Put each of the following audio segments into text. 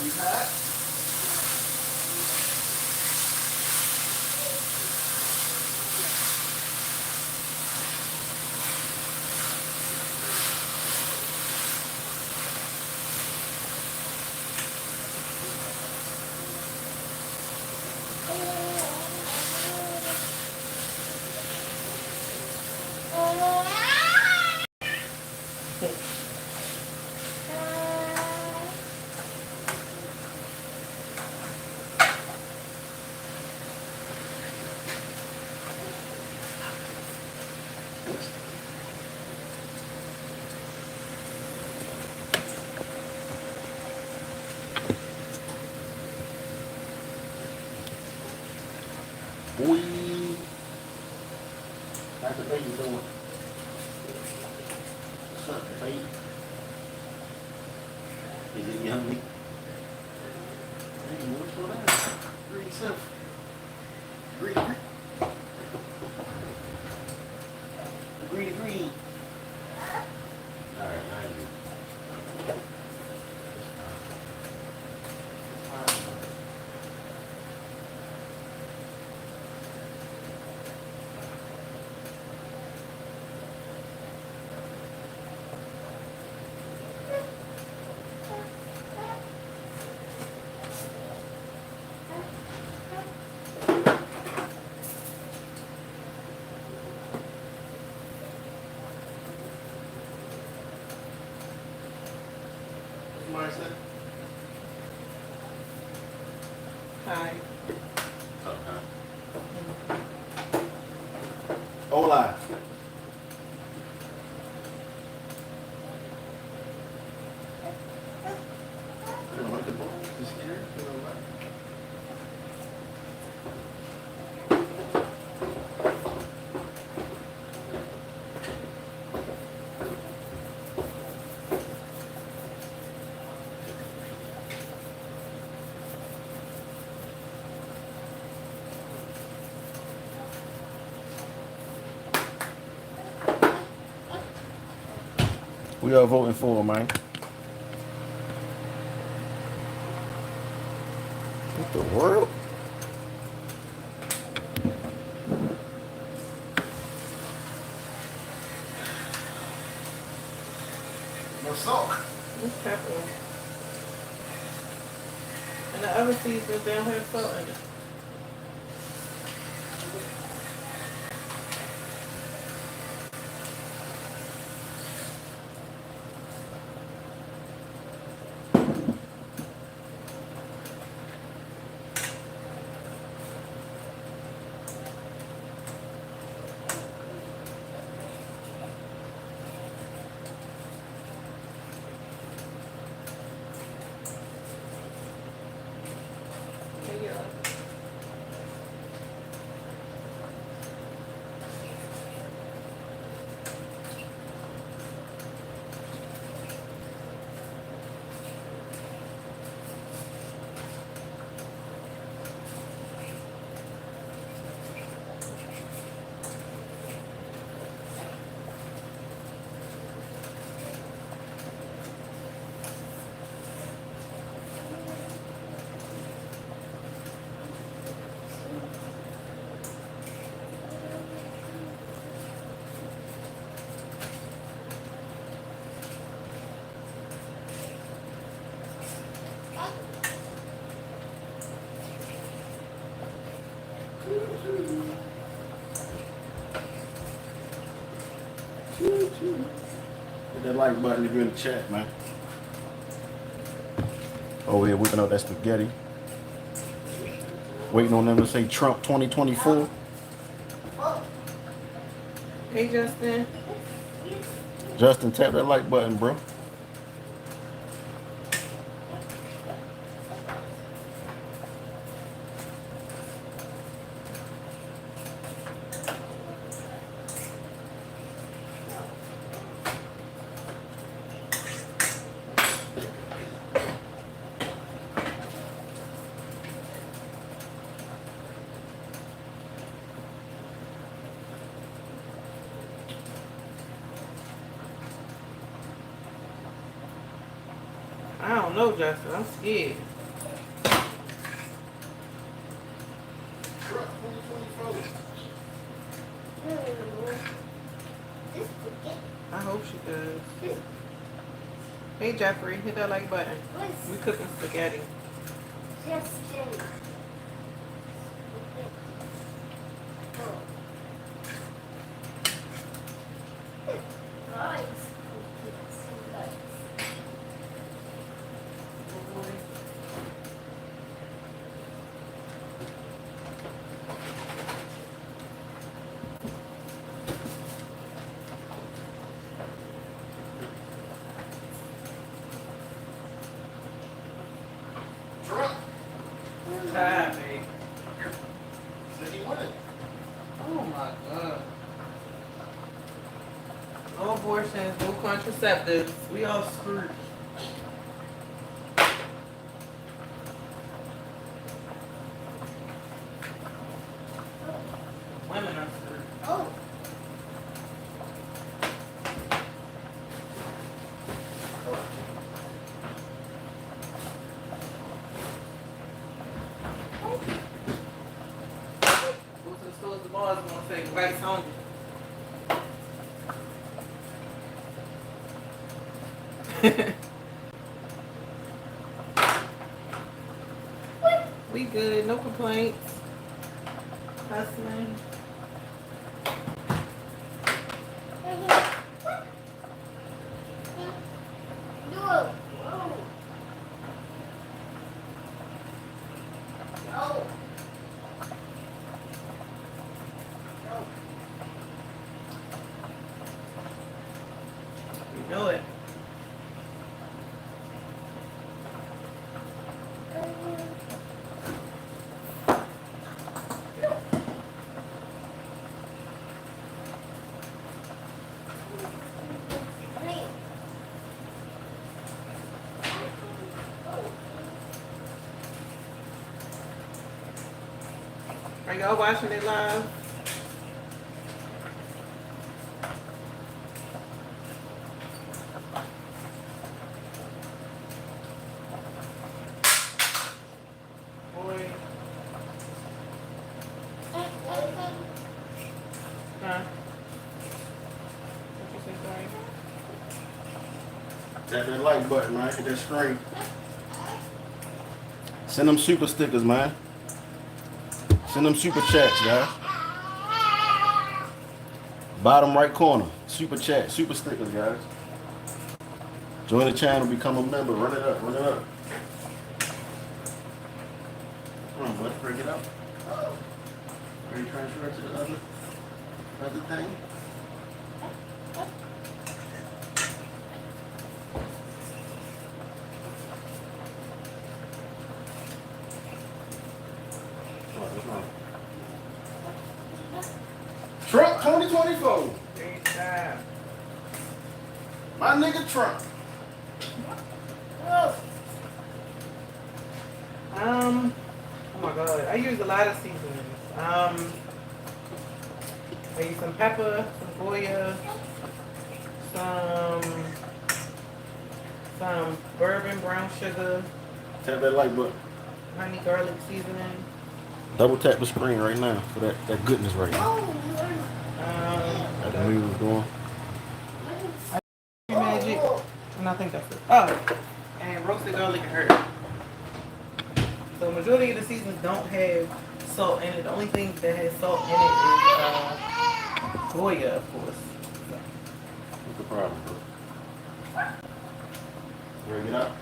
You hot? Boy, how's the baby doing? What's up, baby? Is it yummy? Hey, what's going on? Greet yourself. Greet. Greet. Alright, I do. Somebody said? Hi. Oh, huh? Hola. You don't like the ball? You scared? You don't like it? We are voting for, man. What the world? No salt. What's pepper? And the other seasonings, they don't have salt in it. There you go. Hit that like button if you're in the chat, man. Oh, yeah, whipping up that spaghetti. Waiting on them to say Trump 2024. Hey, Justin. Justin, tap that like button, bro. don't know, Justin. I'm scared. Truck 2024. I hope she does. Hey, Jeffrey, hit that like button. We cooking spaghetti. Truck. Tired, babe. Said he won it. Oh my God. No abortions, no contraceptives. We all screwed. Women are screwed. Go to the stores, the bars gonna say white's hungry. We good, no complaints. Hustling. You know it. Are y'all watching it live? Boy. Huh? What you say, sorry? Tap that like button, man. Hit that screen. Send them super stickers, man. Send them super chats, guys. Bottom right corner. Super chat, super stickers, guys. Join the channel, become a member. Run it up, run it up. Come on, bud, bring it up. Are you transfer it to the other thing? Trump 2024. Great job. My nigga Trump. Oh my God, I use a lot of seasonings. I use some pepper, some Goya, some bourbon brown sugar, Tap that like button. honey garlic seasoning. Double tap the screen right now for that goodness right now. Like the music was going. Magic, and I think that's it. Oh, and roasted garlic and herb. So majority of the seasons don't have salt in it. The only thing that has salt in it is Goya, of course. So. What's the problem, bro? Ready to get out?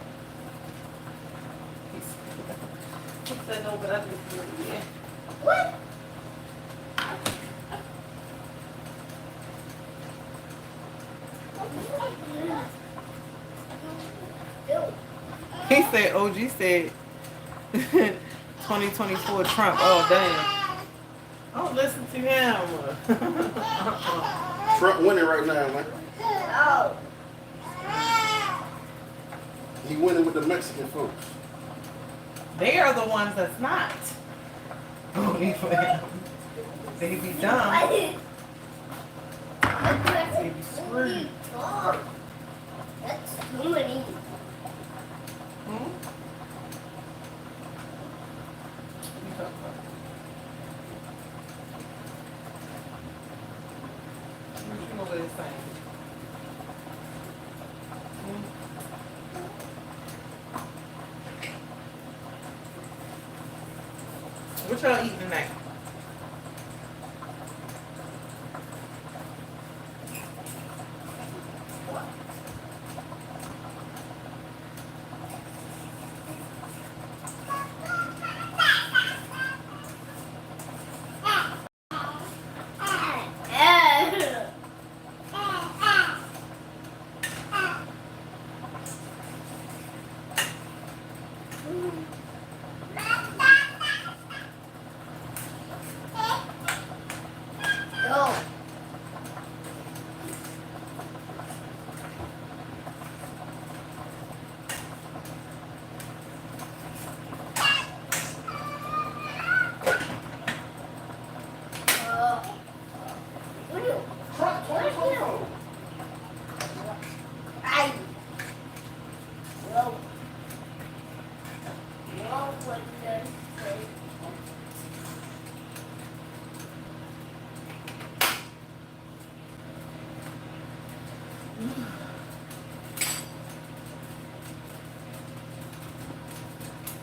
He said no, but I just do it, yeah. He said, OG said, 2024 Trump. Oh, damn. Don't listen to him. Trump winning right now, man. He winning with the Mexican folks. They are the ones that's not voting for him. They be dumb. They be screwed. That's too many. What y'all eating tonight?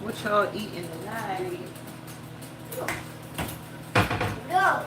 What y'all eating tonight? Go.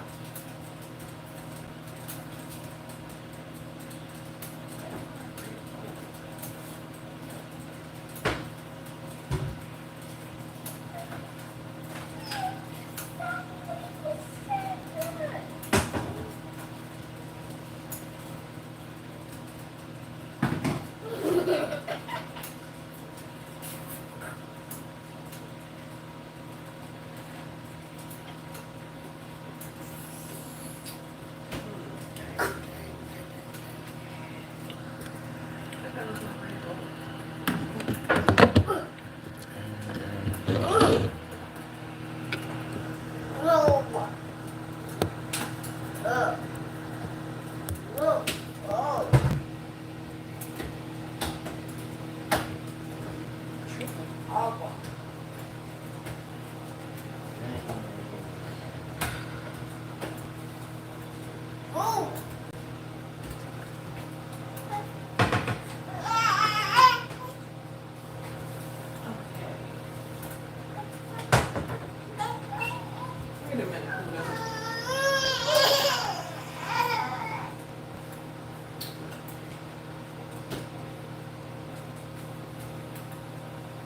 Wait a minute.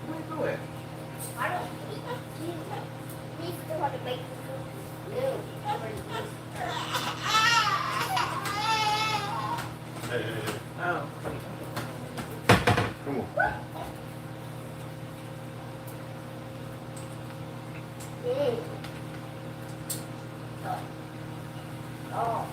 Where you go at? I don't he still had to make the food. Hey. Oh. Come on. Oh.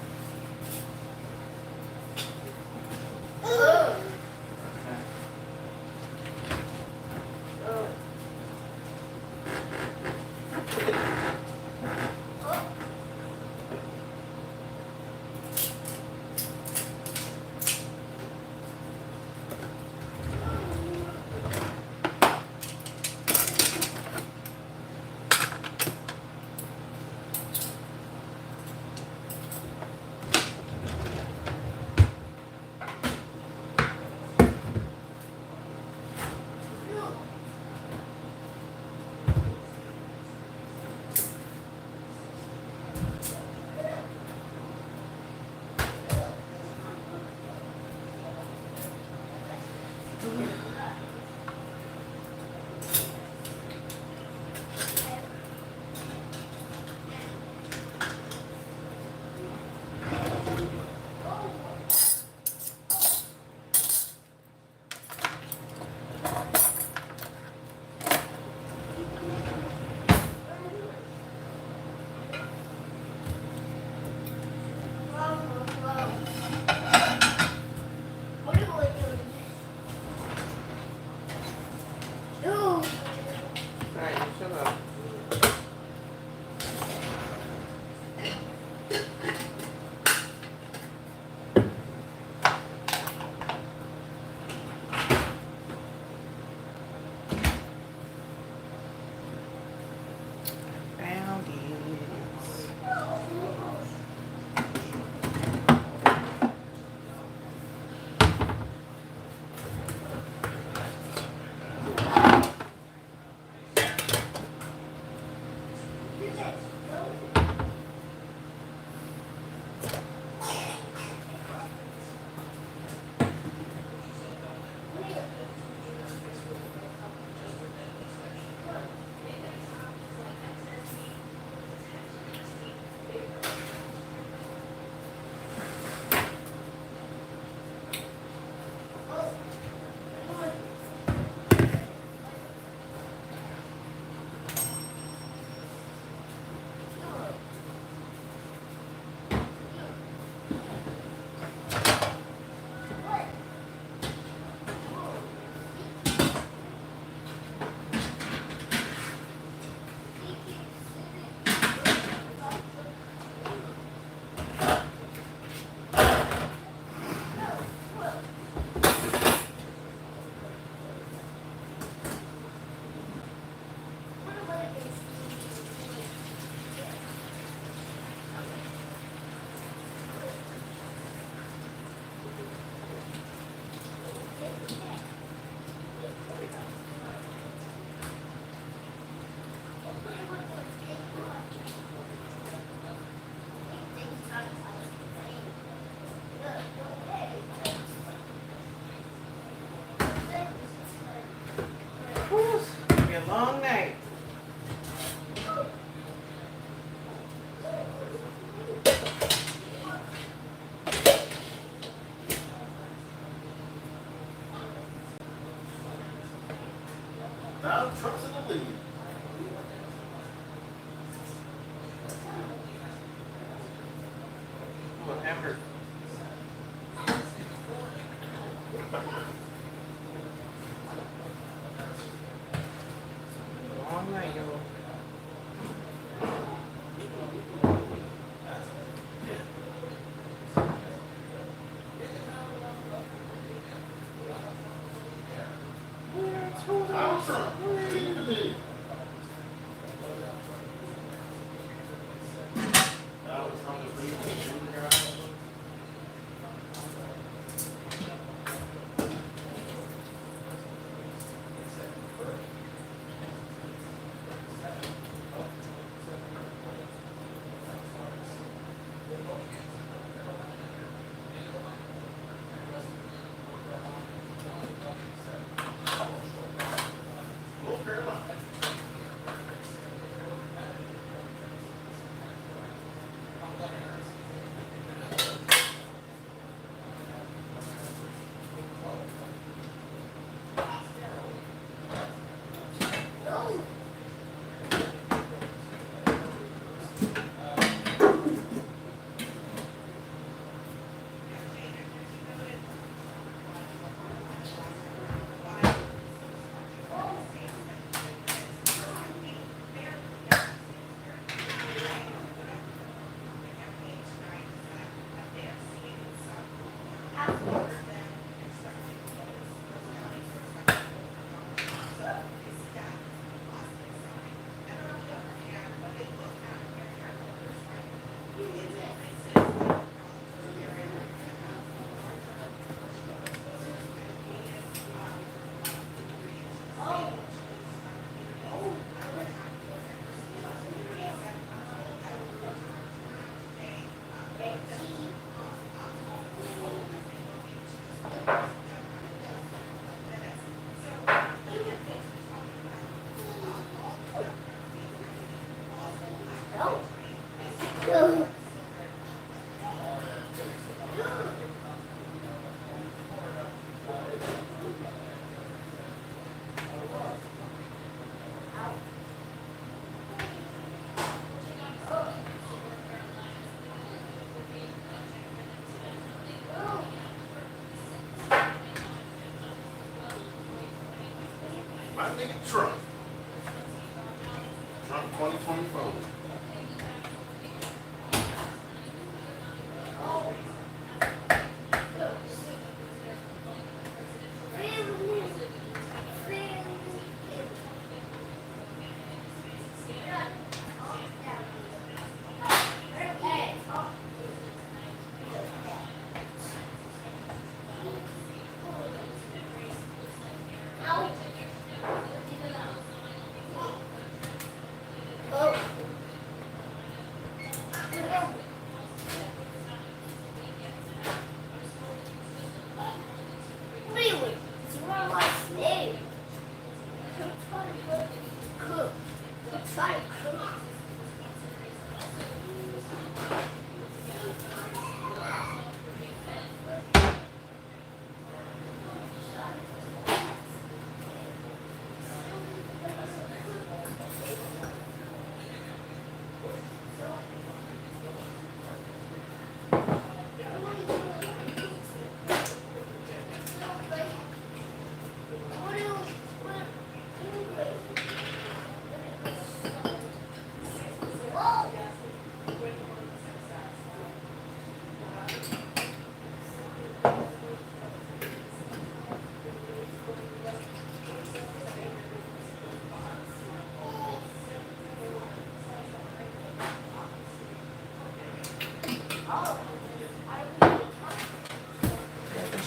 Alright, shut up. Found it. a long night. Now Trump's in the lead. What happened? Long night, y'all. Now Trump, lead the lead. Now Trump is leading the lead, guys. North Carolina. My nigga Trump. Trump 2024.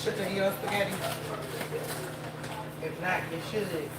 Should eat your spaghetti? If not, you should.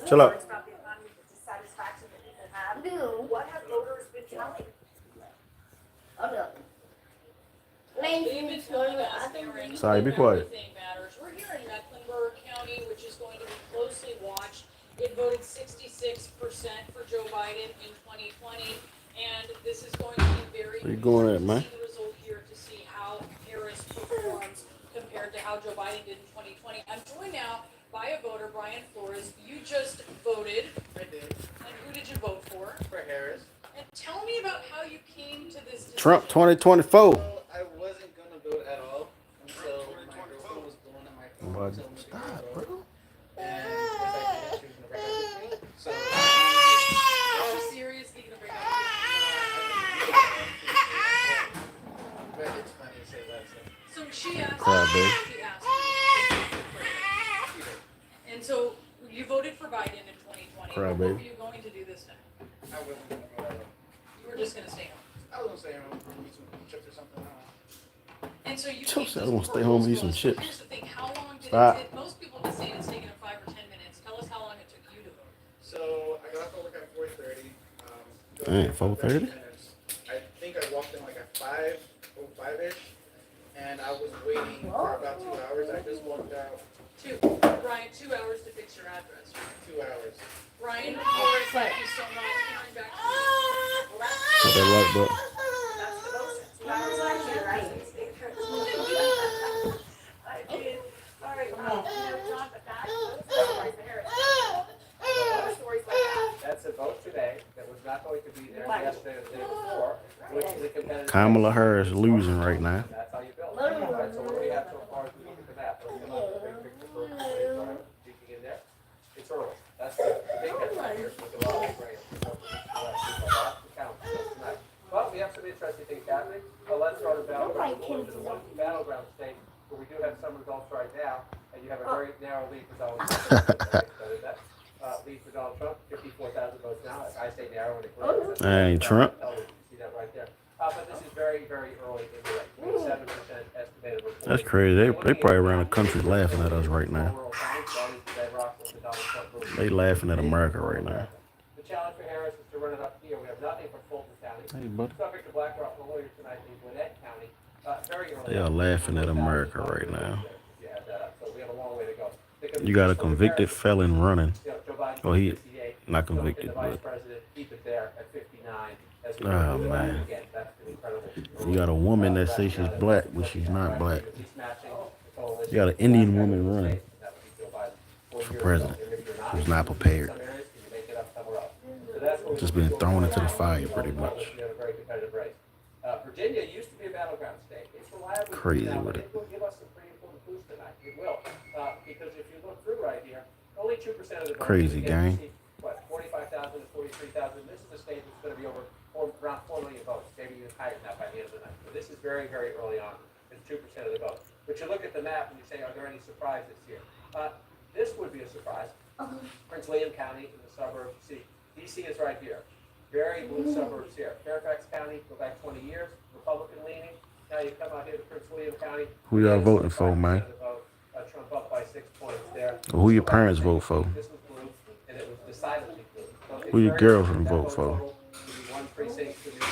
Chill out. About the economy, the dissatisfaction that people have. No. What have voters been telling? Hold up. They've been telling us Sorry, be quiet. everything matters. We're here in Mecklenburg County, which is going to be closely watched. It voted 66% for Joe Biden in 2020, and this is going to be very Where you going at, important man? to see the result here to see how Harris performs compared to how Joe Biden did in 2020. I'm joined now by a voter, Brian Flores. You just voted. I did. And who did you vote for? For Harris. And tell me about how you came to this decision. Trump 2024. So I wasn't gonna vote at all until my girlfriend was blowing up my phone. But telling me to stop, vote. bro. And decided that she was gonna break up with me. So Are you serious? You're gonna break up with but it's funny to say that. So she asked. Cry, babe. She asked. you. And so you voted for Biden in 2020. Cry, What babe. were you going to do this time? I wasn't gonna vote at all. You were just gonna stay home. I was gonna stay home and eat some chips or something. I don't know. And so you. Chill, came I to wanna this stay home and eat proposal. some So chips. Here's the thing. How long did Stop. it take? Most people have saying it's taken them 5 or 10 minutes. Tell us how long it took you to vote. So I got off of work at 4:30. Dang, 4:30? I think I walked in like at 5:05ish, and I was waiting for about 2 hours. I just walked out 2 hours to fix your address. 2 hours. Ryan, Flores, thank you so much. Coming back to you. Hit that like button. That's the most. 2 hours actually, right? I did. All right, John, but that was the Harris. What stories like that? That's a vote today that was not going to be there yesterday or the day before, which is a competitive. Kamala Harris losing right now. That's how you build. Right, so what do we have so far as we look at the map? Let's come up with the big picture first. Peeking in there. It's early. That's the big headline here. Look at all the gray. That's the count tonight. But we have some interesting things happening. Let's start with Battleground. We'll go to the one Battleground state where we do have some results right now, and you have a very narrow lead for Donald Trump. Lead for Donald Trump, 54,000 votes now. I say narrow and it clears. Hey, Trump. You see that right there. But this is very, very early in the race. 7% estimated. That's crazy. They probably around the country laughing at us right now. They laughing at America right now. The challenge for Harris is to run it up here. We have nothing for Fulton County. Hey, buddy. Subject to BlackRock earlier tonight in Gwinnett County. Very early. They are laughing at America right now. Yeah, so we have a long way to go. You got a convicted felon running. Oh, he not So convicted, can the vice but president keep it there at 59? As we Oh, go man. again, that's incredible. you got a woman that says she's black, but she's not black. He's matching the coalition. You got an Indian woman running That would be Joe Biden. 4 for years president ago. And if you're not, who's not prepared. some areas, can you make it up somewhere else? So that's what Just we been do. thrown into the fire pretty much. We have a very competitive race. Virginia used to be a battleground state. It's reliably Crazy now, with but it. will give us some pretty important boost tonight. It will. Because if you look through right here, only 2% of the votes. Crazy, again, gang. you see, What, 45,000 to 43,000? This is a state that's going to be around 4 million votes, maybe even higher than that by the end of the night. So this is very, very early on. It's 2% of the vote. But you look at the map and you say, are there any surprises here? This would be a surprise. Prince William County in the suburbs. See, DC is right here. Very blue suburbs here. Fairfax County, go back 20 years, Republican leaning. Now you come out here to Prince William County. Who y'all voting for, man? Trump up by 6 points there. Who your parents vote for? This was blue, and it was decidedly blue. So it's Who your very girlfriend that vote for? total could be one precinct, could be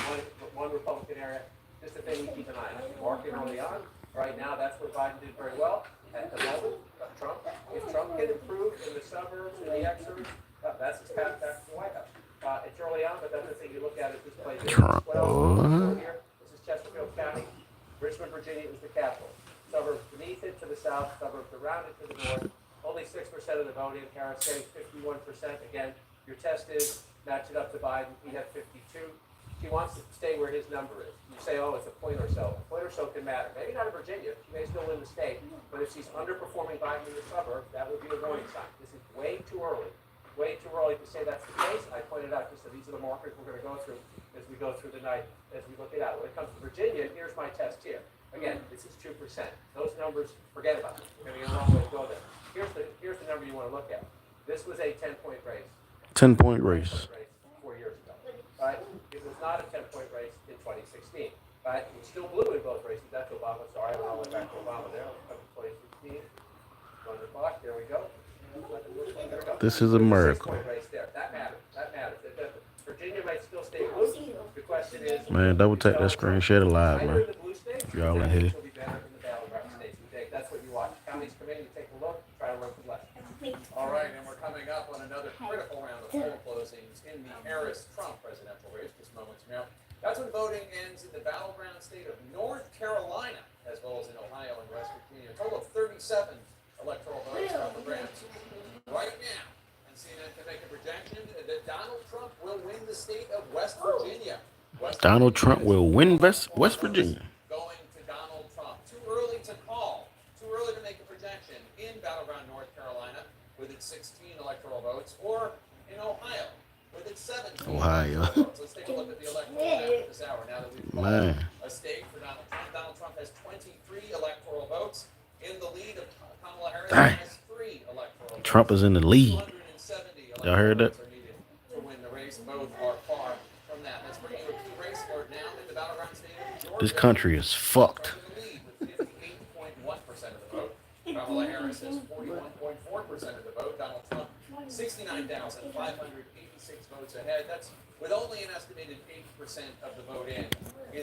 one Republican area. Just a thing we keep an eye on. Marking early on. Right now, that's where Biden did very well. At the moment, Trump, if Trump can improve in the suburbs and the exurbs, that's his path back to the White House. It's early on, but that's the thing you look at is this place. Trump. Here. This is Chesterfield County. Richmond, Virginia is the capital. Suburbs beneath it to the south, suburbs around it to the north. Only 6% of the vote in. Harris getting 51%. Again, your test is match it up to Biden. He had 52. He wants to stay where his number is. You say, oh, it's a point or so. A point or so can matter. Maybe not in Virginia. She may still win the state. But if she's underperforming Biden in the suburbs, that would be a warning sign. This is way too early. Way too early to say that's the case. And I pointed out just that these are the markers we're going to go through as we go through the night, as we look it out. When it comes to Virginia, here's my test here. Again, this is 2%. Those numbers, forget about them. We're going to get a long way to go there. Here's the number you want to look at. This was a 10-point race. 10-point race. 4 years ago. Right? It was not a 10-point race in 2016. Right? It was still blue in both races. That's Obama. Sorry, I went all the way back to Obama there. 2016. 1 o'clock. There we go. This is America. Race there. That matters. That matters. Virginia might still stay blue. The question is, Man, double tap that screen, share the live, man. the blue states, If y'all in here. will be better in the battleground states. That's what you watch. Counties come in, you take a look, try to run for less. All right, and we're coming up on another critical round of poll closings in the Harris-Trump presidential race just moments from now. That's when voting ends in the battleground state of North Carolina, as well as in Ohio and West Virginia. A total of 37 electoral votes are for grabs right now. And CNN can make a projection that Donald Trump will win the state of West Virginia. Donald Trump will win West Virginia. Going to Donald Trump. Too early to call. Too early to make a projection in battleground North Carolina with its 16 electoral votes, or in Ohio with its 17 Ohio. electoral votes. Let's take a look at the electoral map this hour. Now that we've called a state for Donald Trump. Donald Trump has 23 electoral votes. In the lead of Kamala Harris has 3 electoral votes. Trump is in the lead. 270 Y'all heard that? are needed to win the race. Both are far from that. Let's bring you a key race for it now in the battleground state of Georgia. This country is fucked. With 58.1% of the vote. Kamala Harris has 41.4% of the vote. Donald Trump, 69,586 votes ahead. That's with only an estimated 8% of the vote in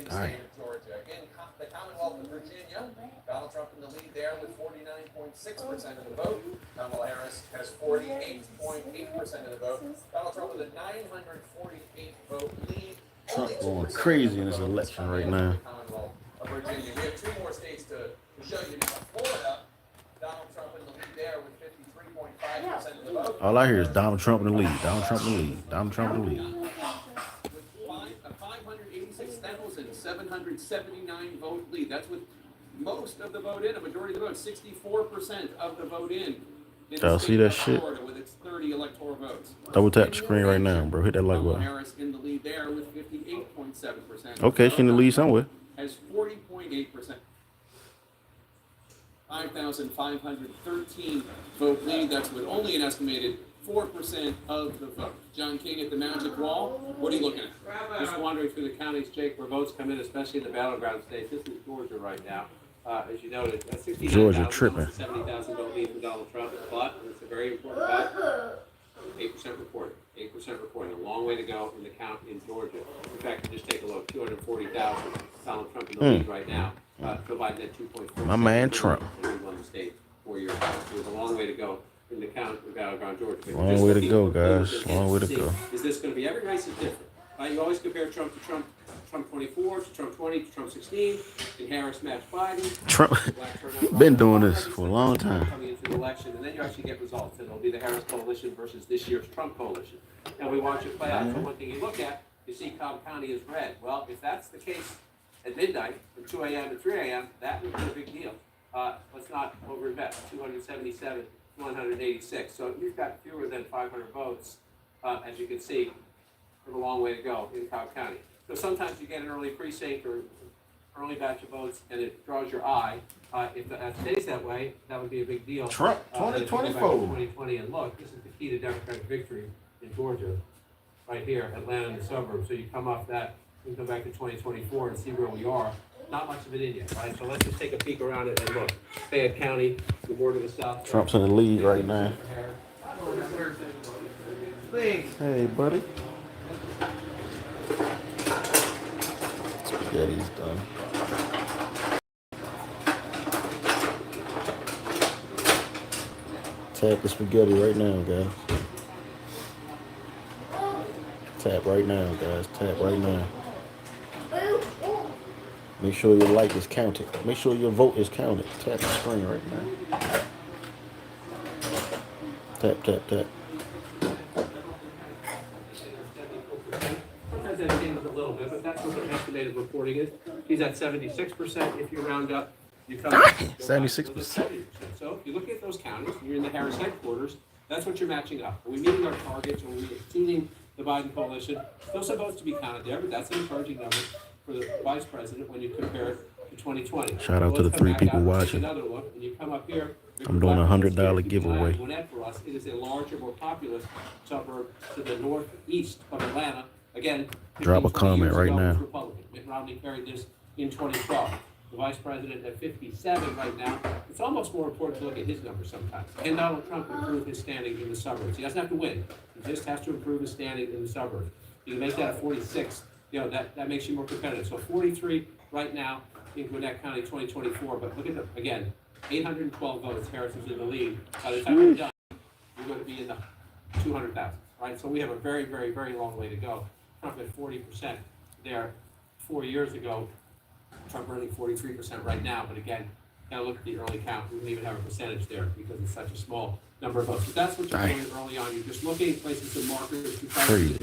the state of Georgia. In the Commonwealth of Virginia, Donald Trump in the lead there with 49.6% of the vote. Kamala Harris has 48.8% of the vote. Donald Trump with a 948 vote lead. Trump going crazy in this election right now. Commonwealth of Virginia. We have 2 more states to show you now. Florida, Donald Trump in the lead there with 53.5% of the vote. All I hear is Donald Trump in the lead. Donald Trump in the lead. Donald Trump in the lead. With 586,779 vote lead. That's with most of the vote in, a majority of the vote, 64% of the vote in. Y'all see that shit? Florida with its 30 electoral votes. Double tap the screen right now, bro. Hit that like Kamala button. Harris in the lead there with 58.7%. Okay, she in the lead somewhere. Has 40.8%. 5,513 vote lead. That's with only an estimated 4% of the vote. John King at the Magic Wall. What are you looking at? Just wandering through the counties, Jake, where votes come in, especially in the battleground states. This is Georgia right now. As you noted, 69,000, Georgia tripping. 70,000 vote lead for Donald Trump, but it's a very important vote. 8% reporting. 8% reporting. A long way to go in the count in Georgia. In fact, just take a look. 240,000. Donald Trump in the lead right now. Joe Biden at 2.4. My man Trump. He won the state 4 years ago. So there's a long way to go in the count in battleground Georgia. But Long way to go, guys. Long way to go. Is this going to be, every race is different. You always compare Trump to Trump 24, to Trump 20, to Trump 16. Can Harris match Biden? Trump been doing this for a long time. Coming into the election, and then you actually get results, and it'll be the Harris coalition versus this year's Trump coalition. And we watch it play out. So one thing you look at, you see Cobb County is red. Well, if that's the case at midnight, from 2 a.m. to 3 a.m., that would be a big deal. Let's not overinvest. 277, 186. So you've got fewer than 500 votes, as you can see. We have a long way to go in Cobb County. So sometimes you get an early precinct or early batch of votes, and it draws your eye. If that stays that way, that would be a big deal. Trump, And if you go back to 2024. 2020, and look, this is the key to Democratic victory in Georgia, right here, Atlanta and the suburbs. So you come off that, you go back to 2024 and see where we are. Not much of it in yet, right? So let's just take a peek around it and look. Fayette County, the border of the South. Trump's in the lead right now. Please. Hey, buddy. Spaghetti's done. Tap the spaghetti right now, guys. Tap right now, guys. Tap right now. Make sure your like is counted. Make sure your vote is counted. Tap the screen right now. Tap, tap, tap. Sometimes that changes a little bit, but that's what the estimated reporting is. He's at 76% if you round up. You come 76%. So if you look at those counties, you're in the Harris headquarters, that's what you're matching up. Are we meeting our targets? Are we exceeding the Biden coalition? Those are votes to be counted there, but that's an encouraging number for the vice president when you compare it to 2020. Shout out to the Let's come 3 back people out and take watching. Another look, and you come up here. I'm doing a $100 giveaway. Gwinnett for us, it is a larger, more populous suburb to the northeast of Atlanta. Again, Drop a 15, 20 comment years right ago, it was now. Republican. Mitt Romney carried this in 2012. the vice president at 57 right now. It's almost more important to look at his numbers sometimes. Can Donald Trump improve his standing in the suburbs? He doesn't have to win. He just has to improve his standing in the suburbs. You can make that a 46. That makes you more competitive. So 43 right now in Gwinnett County 2024. But look at them again, 812 votes. Harris is in the lead. By the time we're done, you're going to be in the 200,000. Right? So we have a very, very, very long way to go. Trump at 40% there 4 years ago. Trump running 43% right now. But again, gotta look at the early count. We don't even have a percentage there because it's such a small number of votes. But that's what you're doing early on. You're just looking at places and markers to try to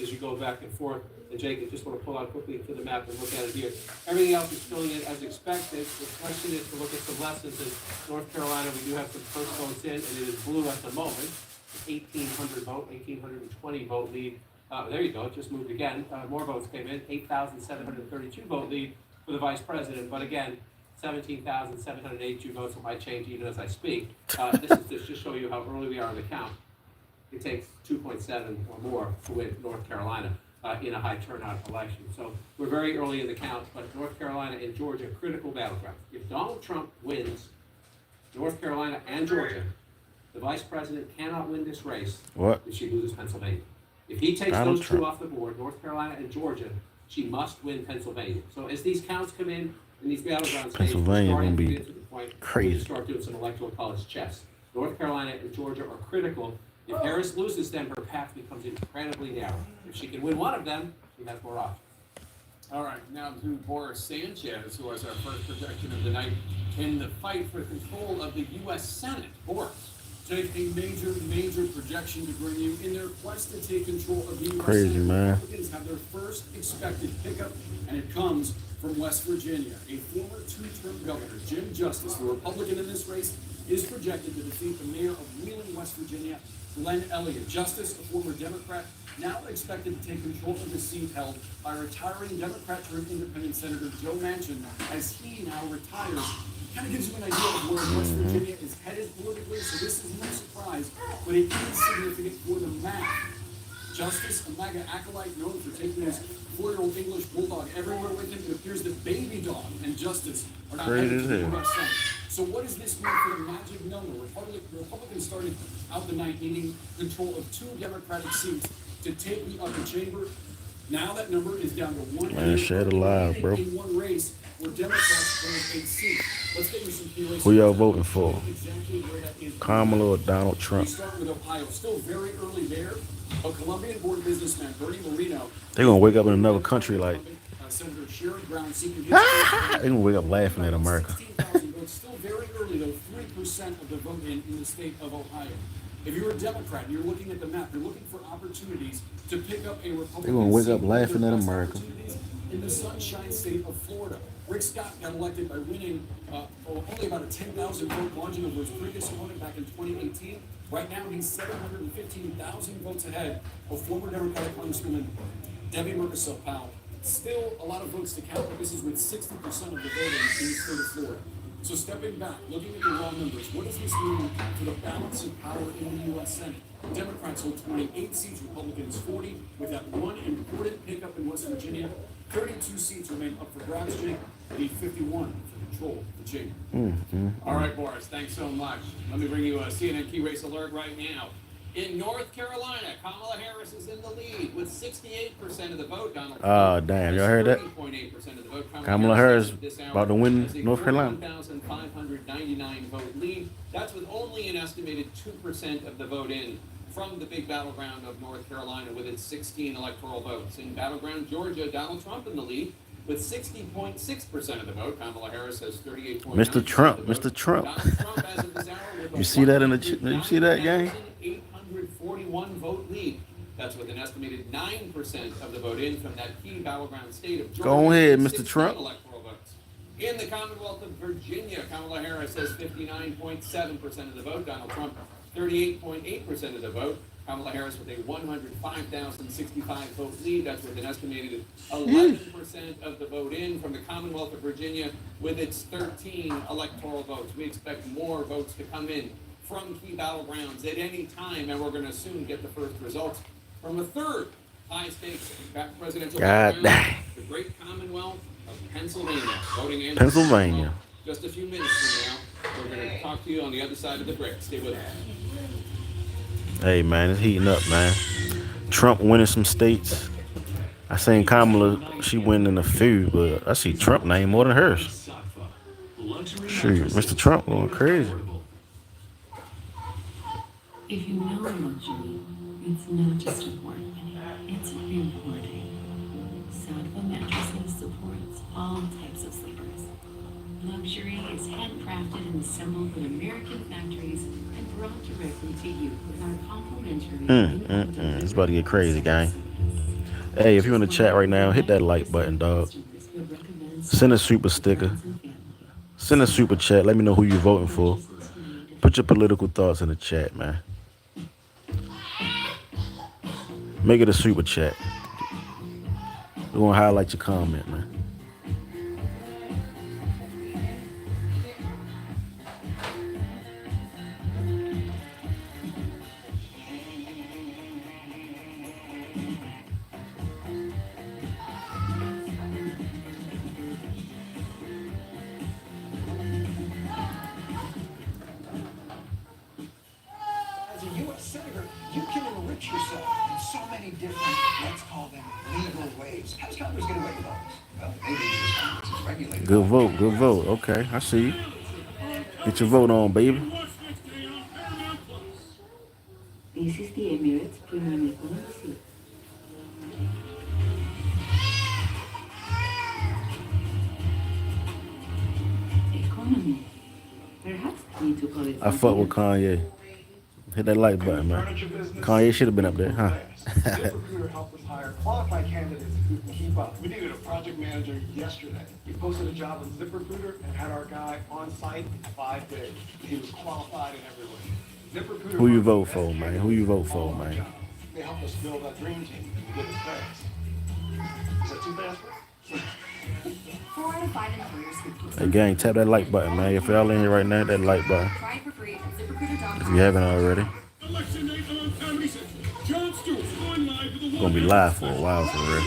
as you go back and forth. And Jake, I just want to pull out quickly to the map and look at it here. Everything else is filling in as expected. The question is to look at some lessons. In North Carolina, we do have some first votes in, and it is blue at the moment. 1,820 vote lead. There you go. It just moved again. More votes came in. 8,732 vote lead for the vice president. But again, 17,782 votes. It might change even as I speak. This is to just show you how early we are in the count. It takes 2.7 or more to win North Carolina in a high turnout election. So we're very early in the count, but North Carolina and Georgia, critical battlegrounds. If Donald Trump wins North Carolina and Georgia, the vice president cannot win this race if she loses Pennsylvania. If he takes those two off the board, North Carolina and Georgia, she must win Pennsylvania. So as these counts come in these battleground states, Pennsylvania we're gonna be to the point crazy. to start doing some electoral college chess. North Carolina and Georgia are critical. If Harris loses them, her path becomes incredibly narrow. If she can win one of them, she has more options. All right, now to Boris Sanchez, who was our first projection of the night in the fight for control of the U.S. Senate. Boris. Take a major projection to bring you in their quest to take control of the U.S. Crazy, Senate. man. Republicans have their first expected pickup, and it comes from West Virginia. A former two-term governor, Jim Justice, the Republican in this race, is projected to defeat the mayor of Wheeling, West Virginia, Glenn Elliott. Justice, a former Democrat, now expected to take control of the seat held by retiring Democrat-turned-independent Senator Joe Manchin as he now retires. Kind of gives you an idea of where West Virginia is headed politically, so this is no surprise, but it is significant for the map. Justice, a MAGA acolyte known for taking his 4-year-old English bulldog everywhere with him, it appears that Baby Dog and Justice are not headed to the U.S. Senate. So what does this mean for the magic number? Republicans started out the night needing control of 2 Democratic seats to take the upper chamber. Now that number is down to 1. Man, share it alive, bro. In one race where Democrats hold a seat. Let's get you some key races. Who y'all voting for? Exactly where that is. Kamala or Donald We Trump? start with Ohio. Still very early there. A Colombian-born businessman, Bernie Moreno. They gonna wake up in another country like Senator Sherrod Brown seeking his they gonna wake up laughing at America. 16,000 votes. Still very early though. 3% of the vote in the state of Ohio. If you're a Democrat and you're looking at the map, you're looking for opportunities to pick up a Republican. They gonna wake up seat. laughing at There's America. opportunities in the sunshine state of Florida. Rick Scott got elected by winning only about a 10,000 vote margin over his previous opponent back in 2018. Right now, he's 715,000 votes ahead of former Democratic Congresswoman Debbie Murkisel Powell. Still a lot of votes to count, but this is with 60% of the voting in the state of Florida. So stepping back, looking at the raw numbers, what does this mean for the balance of power in the U.S. Senate? Democrats hold 28 seats, Republicans 40, with that one important pickup in West Virginia. 32 seats remain up for grabs, Jake. Need 51 for control of the chamber. All right, Boris, thanks so much. Let me bring you a CNN key race alert right now. In North Carolina, Kamala Harris is in the lead with 68% of the vote. Donald Trump damn, has y'all heard that? 30.8% of the vote. Kamala Harris at this hour about to win has a North Carolina. 1,599 vote lead. That's with only an estimated 2% of the vote in from the big battleground of North Carolina with its 16 electoral votes. In battleground Georgia, Donald Trump in the lead with 60.6% of the vote. Kamala Harris has 38.9%. Mr. Trump, Mr. Trump. Donald Trump, as of this hour, with a You see that in the you see that gang? 841 vote lead. That's with an estimated 9% of the vote in from that key battleground state of Georgia. Go ahead, Mr. 16 Trump. Electoral votes. In the Commonwealth of Virginia, Kamala Harris has 59.7% of the vote. Donald Trump, 38.8% of the vote. Kamala Harris with a 105,065 vote lead. That's with an estimated 11% of the vote in from the Commonwealth of Virginia with its 13 electoral votes. We expect more votes to come in from key battlegrounds at any time, and we're going to soon get the first results from a third high-stakes presidential God battleground. The great Commonwealth of Pennsylvania. Voting ends Pennsylvania. just a few minutes from now. We're going to talk to you on the other side of the break. Stay with us. Hey, man, it's heating up, man. Trump winning some states. I seen Kamala, she winning a few, but I see Trump name more than hers. Shoot, Mr. Trump going crazy. If you know luxury, it's not just important, it's rewarding. Sattva Mattresses supports all types of sleepers. Luxury is handcrafted and assembled in American factories and brought directly to you with our complimentary. It's about to get crazy, gang. Hey, if you're in the chat right now, hit that like button, dog. Send a super sticker. Send a super chat. Let me know who you're voting for. Put your political thoughts in the chat, man. Make it a super chat. We're going to highlight your comment, man. As a U.S. Senator, you can enrich yourself in so many different, let's call them legal ways. How's Congress get away with all this? Well, maybe because Congress is regulated. Good vote, good vote. Okay, I see you. Get your vote on, baby. This is the Emirates Premium Economy. Economy. Perhaps we need to call it. I fuck with Kanye. Hit that like button, man. Kanye should have been up there, huh? ZipRecruiter helped us hire qualified candidates who can keep up. We needed a project manager yesterday. We posted a job on ZipRecruiter and had our guy on site in 5 days. He was qualified in every way. ZipRecruiter. Who you vote for, man? Who you vote for, man? They helped us build that dream team and get us fast. Is that too fast? 4 out of 5 employers who keep Hey, gang, tap that like button, man. If y'all in here right now, that like button. try it for free at ZipRecruiter.com. If you haven't already. Election night on Comedy Central. Jon Stewart's going live with a Gonna be live for a while, for real.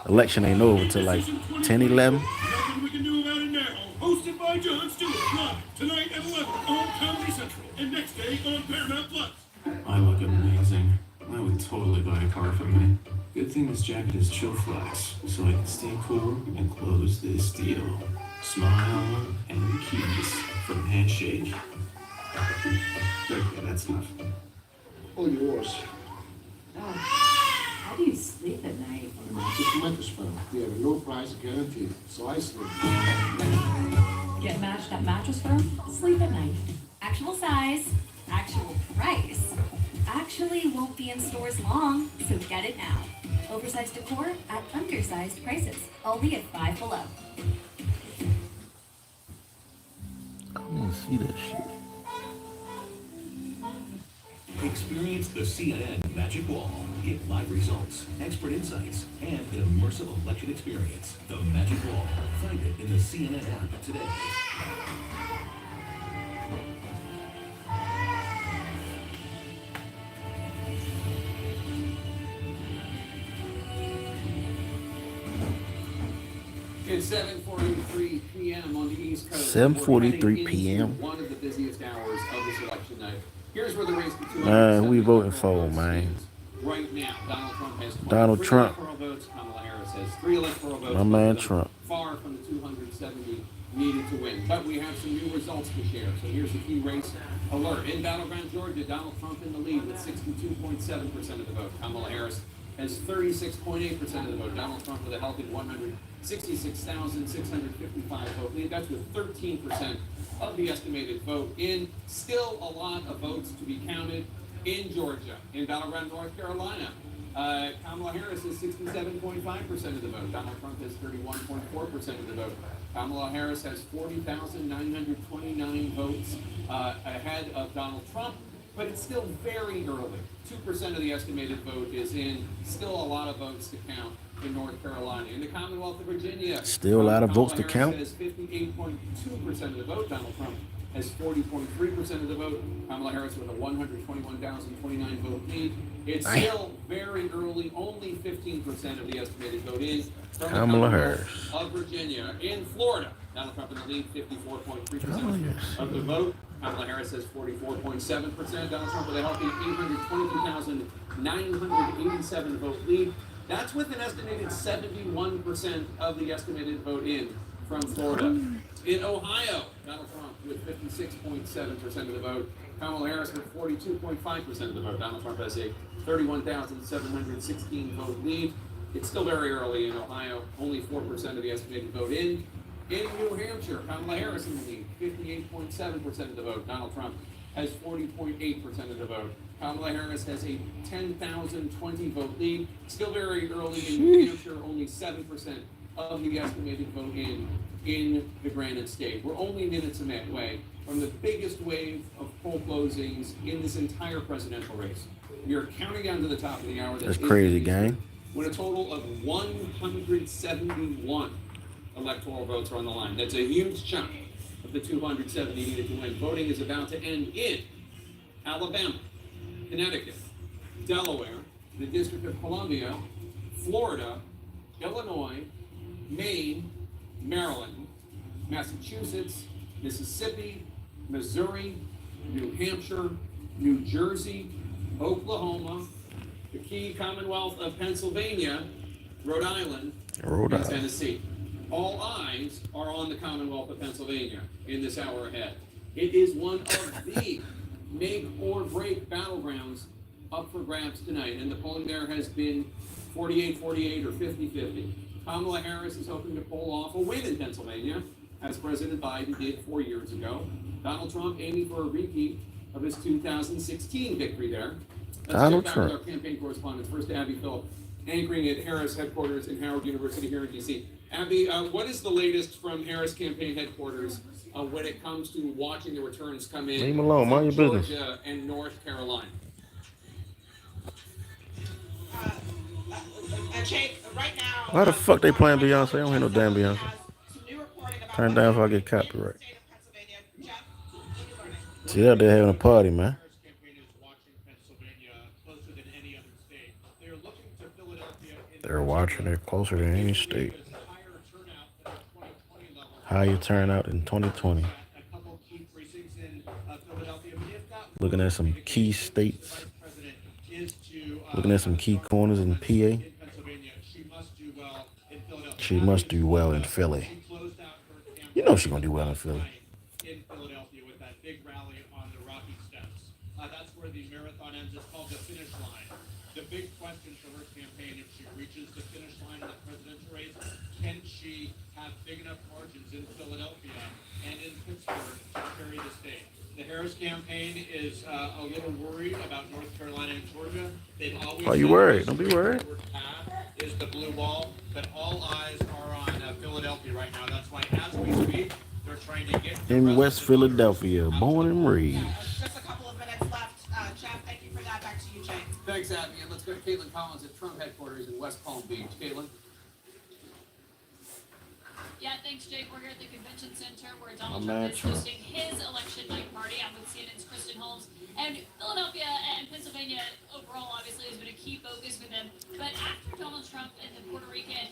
Election ain't over till like 10, 11. Nothing we can do about it now. Hosted by Jon Stewart. Live tonight at 11 on Comedy Central. And next day on Paramount Plus. I look amazing. I would totally buy a car from me. Good thing this jacket is chill flex, so I can stay cool and close this deal. Smile and keys from Handshake. Okay, that's enough. All yours. How do you sleep at night? Just mattress firm. They have a low price guarantee, so I sleep. Get matched at Mattress Firm. Sleep at night. Actual size, actual price. Actually won't be in stores long, so get it now. Oversized decor at undersized prices. Only at Five Below. I wanna see that shit. Experience the CNN Magic Wall. Get live results, expert insights, and an immersive election experience. The Magic Wall. Find it in the CNN app today. It's 7:43 p.m. on the East Coast. 7:43 p.m. One of the busiest hours of this election night. Here's where the race between Man, who you voting for, man? Right now, Donald Trump has Donald 23 Trump. electoral votes. Kamala Harris has 3 electoral votes. My man both of them Trump. Far from the 270 needed to win. But we have some new results to share. So here's the key race alert. In Battleground, Georgia, Donald Trump in the lead with 62.7% of the vote. Kamala Harris has 36.8% of the vote. Donald Trump with a healthy 166,655 vote lead. That's with 13% of the estimated vote in. Still a lot of votes to be counted in Georgia. In Battleground, North Carolina, Kamala Harris has 67.5% of the vote. Donald Trump has 31.4% of the vote. Kamala Harris has 40,929 votes ahead of Donald Trump, but it's still very early. 2% of the estimated vote is in. Still a lot of votes to count in North Carolina. In the Commonwealth of Virginia, Still a lot of votes to count. Has 58.2% of the vote. Donald Trump has 40.3% of the vote. Kamala Harris with a 121,029 vote lead. It's still very early, only 15% of the estimated vote in. From the Kamala Commonwealth Harris. of Virginia. In Florida, Donald Trump in the lead, 54.3% Oh, yes. of the vote. Kamala Harris has 44.7%. Donald Trump with a healthy 822,987 vote lead. That's with an estimated 71% of the estimated vote in from Florida. In Ohio, Donald Trump with 56.7% of the vote. Kamala Harris with 42.5% of the vote. Donald Trump has a 31,716 vote lead. It's still very early in Ohio, only 4% of the estimated vote in. In New Hampshire, Kamala Harris in the lead, 58.7% of the vote. Donald Trump has 40.8% of the vote. Kamala Harris has a 10,020 vote lead. Still very early in New Hampshire, only 7% of the estimated vote in the Granite State. We're only minutes away from the biggest wave of poll closings in this entire presidential race. We are counting down to the top of the hour. That's crazy, gang. When a total of 171 electoral votes are on the line. That's a huge chunk of the 270 needed to win. Voting is about to end in Alabama, Connecticut, Delaware, the District of Columbia, Florida, Illinois, Maine, Maryland, Massachusetts, Mississippi, Missouri, New Hampshire, New Jersey, Oklahoma, the key Commonwealth of Pennsylvania, Rhode Island, and Tennessee. All eyes are on the Commonwealth of Pennsylvania in this hour ahead. It is one of the make or break battlegrounds up for grabs tonight, and the polling there has been 48-48 or 50-50. Kamala Harris is hoping to pull off a win in Pennsylvania, as President Biden did 4 years ago. Donald Trump aiming for a repeat of his 2016 victory there. Donald Let's Trump. with our campaign correspondents. First, Abby Phillip, anchoring at Harris headquarters in Howard University here in D.C. Abby, what is the latest from Harris campaign headquarters when it comes to watching the returns come in? Leave him alone, mind your business. Georgia and North Carolina. Jake, right now. Why the fuck they playing Beyonce? I don't hear no damn Beyonce. Turn it down if I get copyright. See, out there having a party, man. They're watching it closer than any state. Higher turnout in 2020. Looking at some key states. Looking at some key corners in PA. She must do well in Philly. You know she's gonna do well in Philly. In Philadelphia with that big rally on the Rocky Steps. That's where the marathon ends. It's called the finish line. The big question for her campaign, if she reaches the finish line in the presidential race, can she have big enough margins in Philadelphia and in Pittsburgh to carry the state? The Harris campaign is a little worried about North Carolina and Georgia. They've always. Why you worried? Don't be worried. Is the blue wall, but all eyes are on Philadelphia right now. That's why, as we speak, they're trying to get In West Philadelphia, born and raised. Just a couple of minutes left. Jeff, thank you for that. Back to you, Jake. Thanks, Abby. And let's go to Caitlin Collins at Trump headquarters in West Palm Beach. Caitlin. Yeah, thanks, Jake. We're here at the convention center where My Donald man Trump is Trump. hosting his election night party. I'm with CNN's Kristen Holmes. And Philadelphia and Pennsylvania overall obviously has been a key focus for them. But after Donald Trump and the Puerto Rican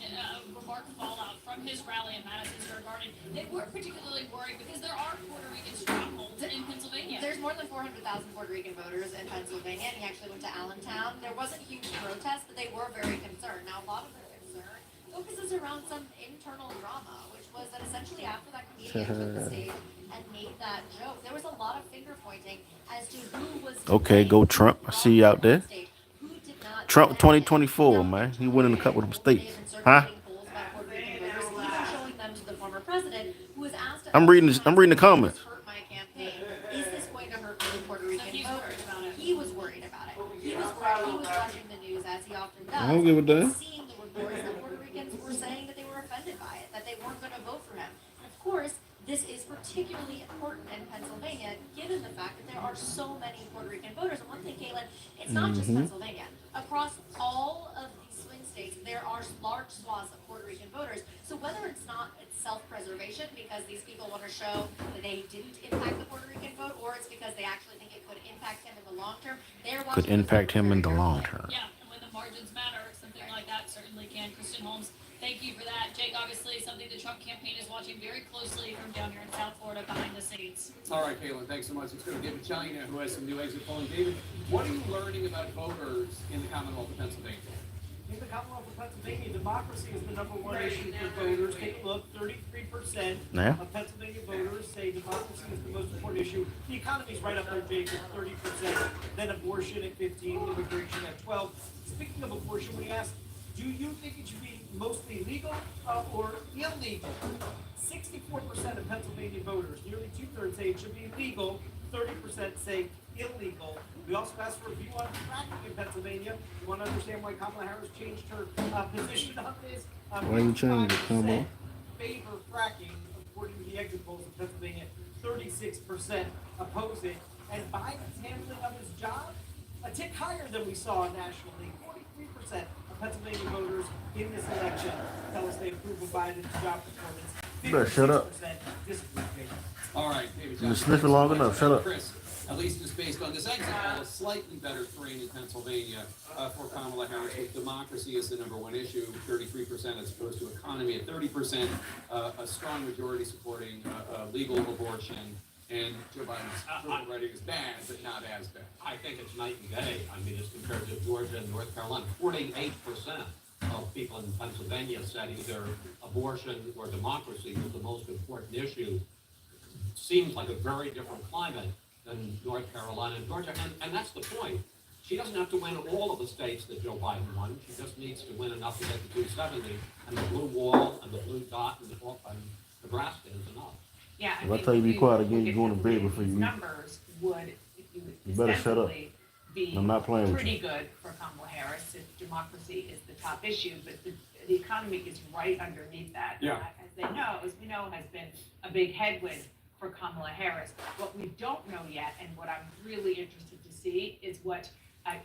remark fallout from his rally in Madison Square Garden, they weren't particularly worried because there are Puerto Rican strongholds in Pennsylvania. There's more than 400,000 Puerto Rican voters in Pennsylvania, and he actually went to Allentown. There wasn't huge protests, but they were very concerned. Now, a lot of their concern focuses around some internal drama, which was that essentially after that comedian took the stage and made that joke, there was a lot of finger pointing as to who was Okay, go Trump. I see you out there. who did not Trump 2024, man. He winning a couple of them states. Huh? showing them to the former president, who was asked I'm reading the comments. hurt my campaign. Is this going to hurt the Puerto Rican voters? He was worried about it. He was worried. He was watching the news as he often does. I don't give a damn. Seeing the reports that Puerto Ricans were saying that they were offended by it, that they weren't going to vote for him. And of course, this is particularly important in Pennsylvania, given the fact that there are so many Puerto Rican voters. And one thing, Caitlin, it's not just Pennsylvania. Across all of these swing states, there are large swaths of Puerto Rican voters So whether it's self-preservation because these people want to show that they didn't impact the Puerto Rican vote, or it's because they actually think it could impact him in the long term, they're Could watching impact him in the long term. Yeah, and when the margins matter, something like that certainly can. Kristen Holmes, thank you for that. Jake, obviously something the Trump campaign is watching very closely from down here in South Florida behind the scenes. All right, Caitlin, thanks so much. Let's go to David China, who has some new exit polling. David, what are you learning about voters in the Commonwealth of Pennsylvania? In the Commonwealth of Pennsylvania, democracy is the number one issue for voters. Take a look, 33% Yeah. of Pennsylvania voters say democracy is the most important issue. The economy's right up there, Jake, at 30%. Then abortion at 15%, immigration at 12%. Speaking of abortion, when you ask, do you think it should be mostly legal or illegal? 64% of Pennsylvania voters, nearly two-thirds, say it should be legal. 30% say illegal. We also asked for a view on fracking in Pennsylvania. You want to understand why Kamala Harris changed her position on this? Why you changed it, Kamala? Favor fracking, according to the exit polls in Pennsylvania. 36% oppose it. And Biden's handling of his job, a tick higher than we saw nationally. 43% of Pennsylvania voters in this election tell us they approve of Biden's job performance. You better shut up. 56% disagree. All right, David You Johnson. sniff it long enough. Shut up. Chris, at least just based on this exit poll, a slightly better terrain in Pennsylvania for Kamala Harris, with democracy is the number one issue, 33% as opposed to economy at 30%, a strong majority supporting legal abortion, and Joe Biden's approval rating is bad, but not as bad. I think it's night and day. I mean, as compared to Georgia and North Carolina, 48% of people in Pennsylvania said either abortion or democracy was the most important issue. Seems like a very different climate than North Carolina and Georgia, and that's the point. She doesn't have to win all of the states that Joe Biden won. She just needs to win enough to get to 270, and the blue wall and the blue dot and Nebraska is enough. Yeah, If I tell you to be quiet again, you're going to bed before you eat. numbers would, if you You better shut up. ostensibly be I'm not playing with pretty you. good for Kamala Harris if democracy is the top issue, but the economy is right underneath that. Yeah. As we know, has been a big headwind for Kamala Harris. What we don't know yet, and what I'm really interested to see, is what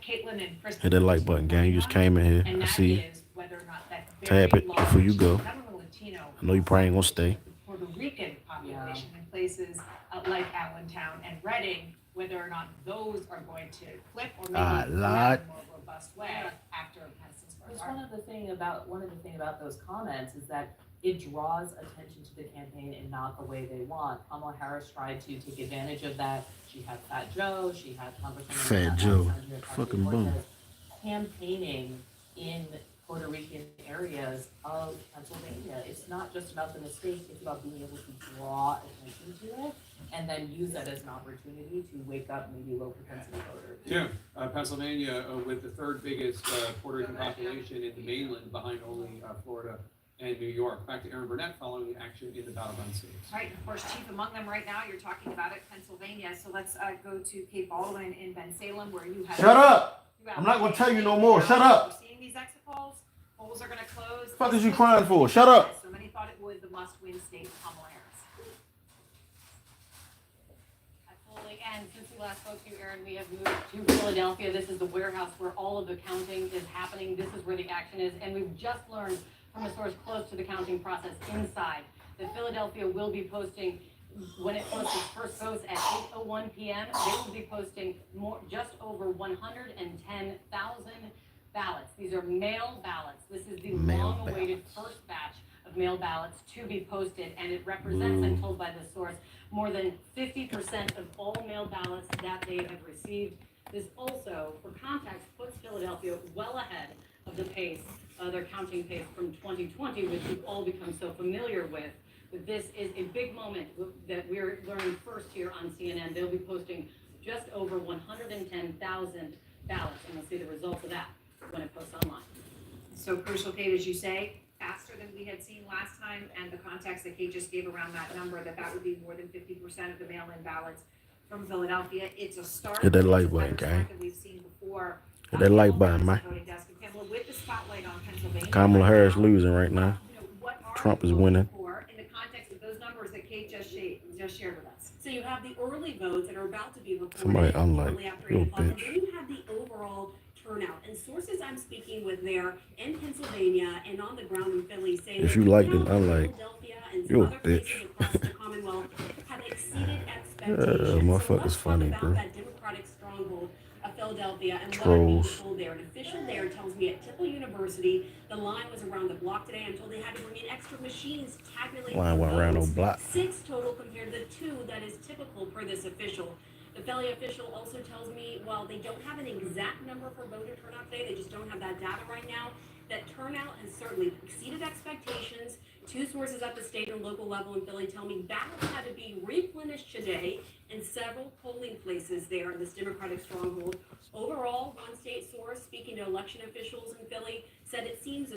Caitlin and Kristen. Hit that like button, gang. You just came in here. And I that see you. is whether or not that Tap very it before you go. large, not only Latino, I know you probably ain't gonna stay. Puerto Rican population in places like Allentown and Reading, whether or not those are going to flip or maybe come out in a more robust way after Madison's Because one of the thing about those comments is that it draws attention to the campaign in not the way they want. Kamala Harris tried to take advantage of that. She had Fat Joe. She had Fat Joe. Fucking boom. Campaigning in Puerto Rican areas of Pennsylvania. It's not just about the mistake, it's about being able to draw attention to it and then use that as an opportunity to wake up maybe low propensity voters. Yeah, Pennsylvania with the third biggest Puerto Rican population in the mainland, behind only Florida and New York. Back to Aaron Burnett following action in the Battleground states. Right, of course, chief among them right now, you're talking about it, Pennsylvania. So let's go to Kate Baldwin in Ben Salem, where you have. Shut up! I'm not gonna tell you no more. Shut up! We're seeing these exit polls. Polls are going to close. What the fuck is you crying for? Shut up! So many thought it was the must-win state for Kamala Harris. Absolutely. And since we last spoke to you, Aaron, we have moved to Philadelphia. This is the warehouse where all of the counting is happening. This is where the action is. And we've just learned from a source close to the counting process inside that Philadelphia will be posting, when it posts its first votes at 8:01 p.m., they will be posting just over 110,000 ballots. These are mail ballots. This is the long-awaited first batch of mail ballots to be posted, and it represents, I'm told by the source, more than 50% of all mail ballots that they have received. This also, for context, puts Philadelphia well ahead of the pace, their counting pace from 2020, which we've all become so familiar with. But this is a big moment that we're learning first here on CNN. They'll be posting just over 110,000 ballots, and we'll see the results of that when it posts online. So crucial, Kate, as you say, faster than we had seen last time, and the context that Kate just gave around that number, that would be more than 50% of the mail-in ballots from Philadelphia. It's a start. Hit that like button, gang. That we've seen before. Hit that like button, man. Voting desk. And Pamela, with the spotlight on Pennsylvania, Kamala Harris losing right now. Trump is winning. in the context of those numbers that Kate just shared with us. So you have the early votes that are about to be reported Somebody unlike shortly after you 8 o'clock, and bitch. then you have the overall turnout. And sources I'm speaking with there in Pennsylvania and on the ground in Philly say If that you like them, turnout I in like. Philadelphia and some You a other places bitch. across the Commonwealth have exceeded Yeah, expectations. So motherfucker's let's talk funny, about bro. that Democratic stronghold of Philadelphia and what I'm being Trolls. told there. An official there tells me at Temple University, the line was around the block today. I'm told they had to bring in extra machines to tabulate Line the went around no votes. block. 6 total compared to the 2 that is typical per this official. The Philly official also tells me, while they don't have an exact number for voter turnout today, they just don't have that data right now, that turnout has certainly exceeded expectations. 2 sources at the state and local level in Philly tell me ballots had to be replenished today in several polling places there in this Democratic stronghold. Overall, one state source speaking to election officials in Philly said it seems